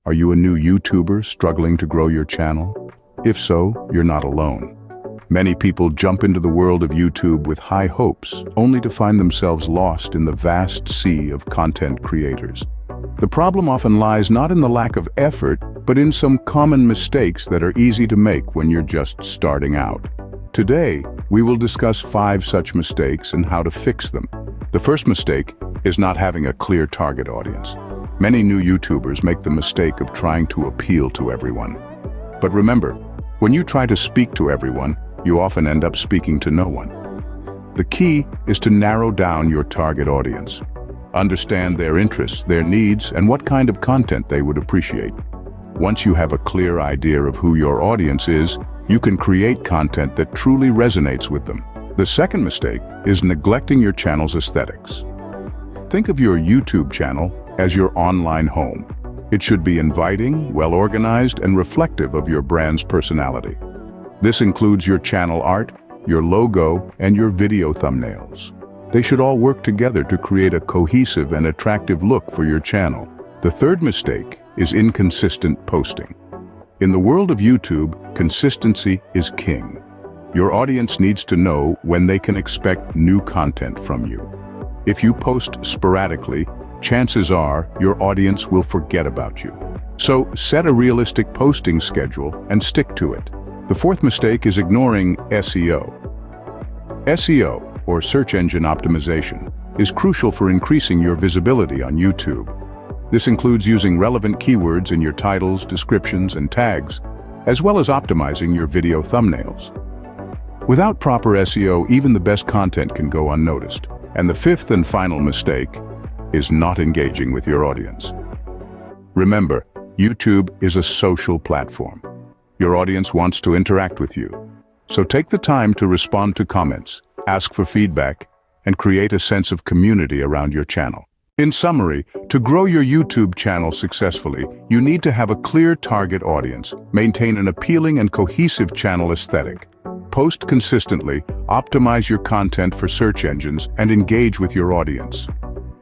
Are you a new YouTuber struggling to grow your channel? If so, you're not alone. Many people jump into the world of YouTube with high hopes, only to find themselves lost in the vast sea of content creators. The problem often lies not in the lack of effort, but in some common mistakes that are easy to make when you're just starting out. Today, we will discuss 5 such mistakes and how to fix them. The first mistake is not having a clear target audience. Many new YouTubers make the mistake of trying to appeal to everyone. But remember, when you try to speak to everyone, you often end up speaking to no one. The key is to narrow down your target audience. Understand their interests, their needs, and what kind of content they would appreciate. Once you have a clear idea of who your audience is, you can create content that truly resonates with them. The second mistake is neglecting your channel's aesthetics. Think of your YouTube channel as your online home. It should be inviting, well-organized, and reflective of your brand's personality. This includes your channel art, your logo, and your video thumbnails. They should all work together to create a cohesive and attractive look for your channel. The third mistake is inconsistent posting. In the world of YouTube, consistency is king. Your audience needs to know when they can expect new content from you. If you post sporadically, chances are your audience will forget about you. So set a realistic posting schedule and stick to it. The fourth mistake is ignoring SEO. SEO, or search engine optimization, is crucial for increasing your visibility on YouTube. This includes using relevant keywords in your titles, descriptions, and tags, as well as optimizing your video thumbnails. Without proper SEO, even the best content can go unnoticed. And the fifth and final mistake is not engaging with your audience. Remember, YouTube is a social platform. Your audience wants to interact with you. So take the time to respond to comments, ask for feedback, and create a sense of community around your channel. In summary, to grow your YouTube channel successfully, you need to have a clear target audience, maintain an appealing and cohesive channel aesthetic, post consistently, optimize your content for search engines, and engage with your audience.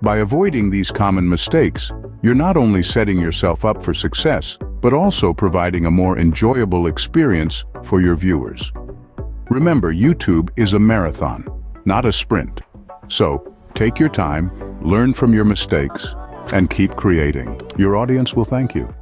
By avoiding these common mistakes, you're not only setting yourself up for success, but also providing a more enjoyable experience for your viewers. Remember, YouTube is a marathon, not a sprint. So, take your time, learn from your mistakes, and keep creating. Your audience will thank you.